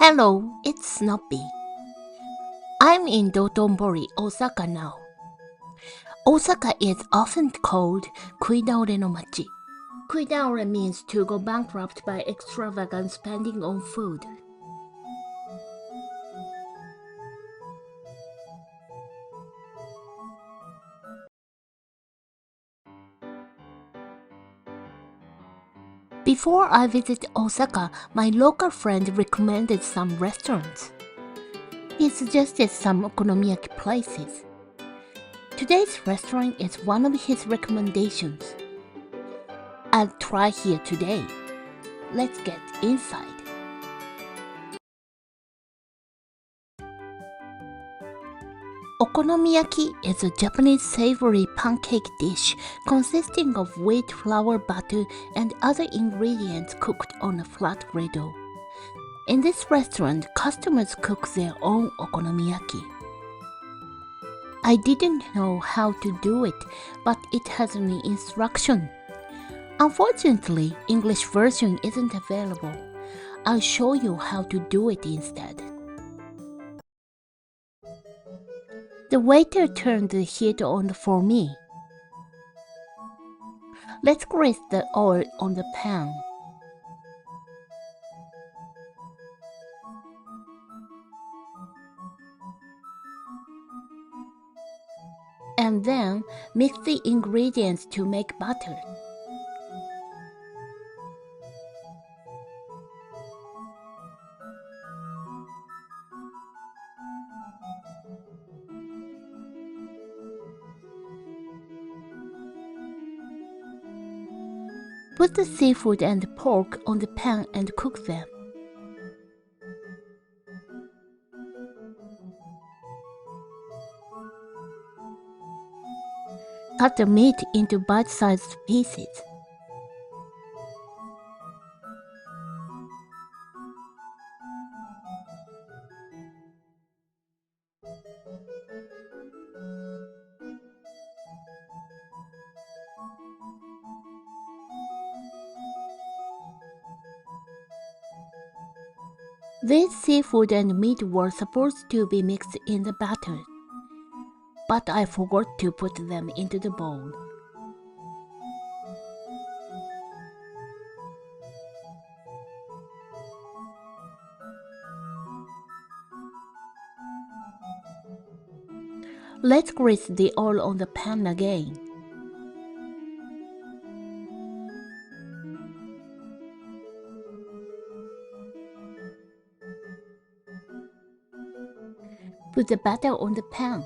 Hello, it's Snoopy. I'm in Dotonbori, Osaka now. Osaka is often called Kuidaore no machi. Kuidaore means to go bankrupt by extravagant spending on food. Before I visit Osaka, my local friend recommended some restaurants. He suggested some okonomiyaki places. Today's restaurant is one of his recommendations. I'll try here today. Let's get inside. Okonomiyaki is a Japanese savory pancake dish consisting of wheat flour batter and other ingredients cooked on a flat griddle. In this restaurant, customers cook their own okonomiyaki. I didn't know how to do it, but it has an instruction. Unfortunately, English version isn't available. I'll show you how to do it instead. The waiter turned the heat on for me. Let's grease the oil on the pan. And then mix the ingredients to make batter. Put the seafood and pork on the pan and cook them. Cut the meat into bite-sized pieces. This seafood and meat were supposed to be mixed in the batter, but I forgot to put them into the bowl. Let's grease the oil on the pan again. Put the batter on the pan.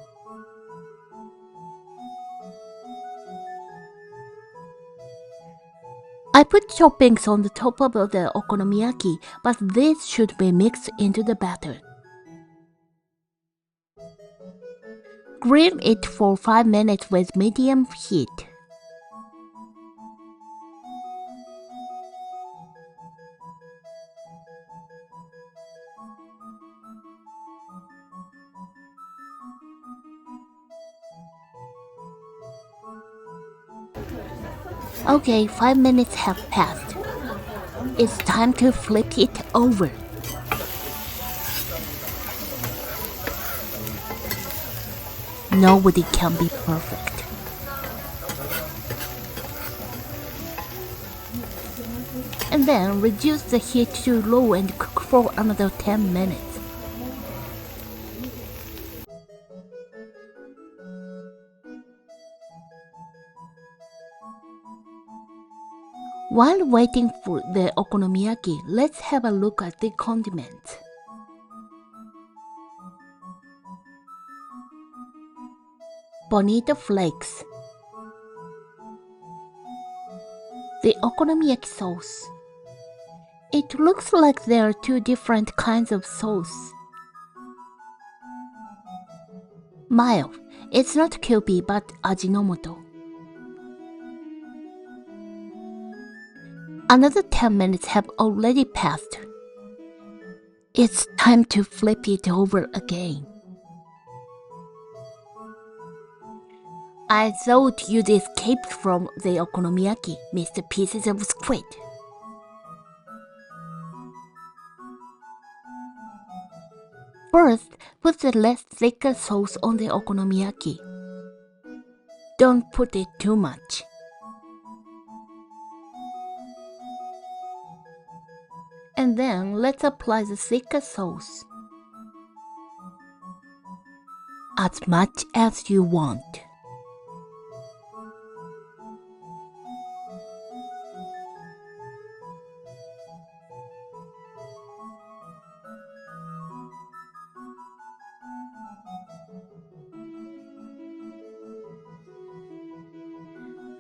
I put toppings on the top of the okonomiyaki, but these should be mixed into the batter. Grill it for 5 minutes with medium heat. Okay, 5 minutes have passed. It's time to flip it over. Nobody can be perfect. And then reduce the heat to low and cook for another 10 minutes. While waiting for the okonomiyaki, let's have a look at the condiments. Bonito flakes. The okonomiyaki sauce. It looks like there are two different kinds of sauce. Mayo. It's not Kewpie but Ajinomoto. Another 10 minutes have already passed. It's time to flip it over again. I thought you'd escaped from the okonomiyaki, Mr. Pieces of Squid. First, put the less thicker sauce on the okonomiyaki. Don't put it too much. And then let's apply the thicker sauce. As much as you want.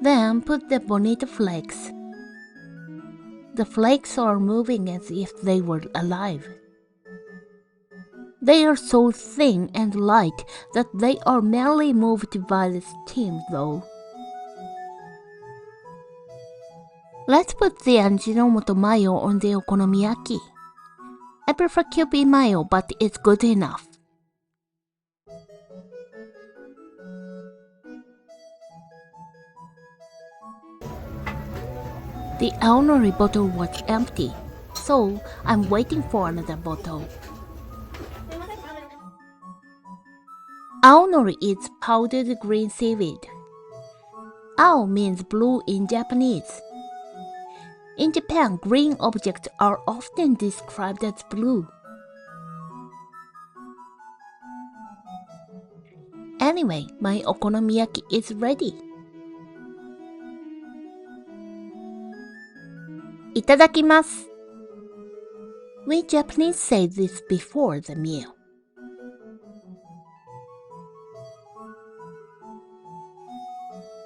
Then put the bonito flakes. The flakes are moving as if they were alive. They are so thin and light that they are merely moved by the steam though. Let's put the Ajinomoto mayo on the okonomiyaki. I prefer Kewpie mayo, but it's good enough. The aonori bottle was empty, so I'm waiting for another bottle. Aonori is powdered green seaweed. Ao means blue in Japanese. In Japan, green objects are often described as blue. Anyway, my okonomiyaki is ready. いただきます. We Japanese say this before the meal.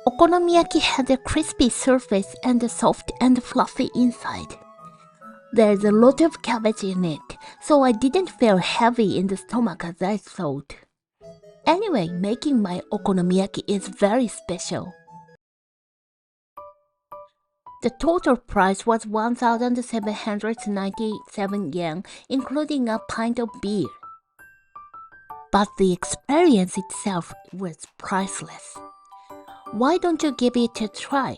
Okonomiyaki has a crispy surface and a soft and fluffy inside. There's a lot of cabbage in it, so I didn't feel heavy in the stomach as I thought. Anyway, making my okonomiyaki is very special. The total price was 1,797 yen, including a pint of beer. But the experience itself was priceless. Why don't you give it a try?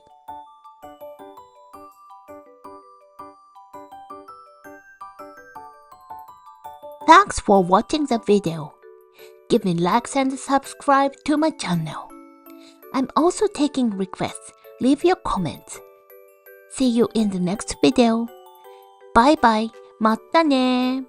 Thanks for watching the video. Give me likes and subscribe to my channel. I'm also taking requests. Leave your comments. See you in the next video. Bye bye. またね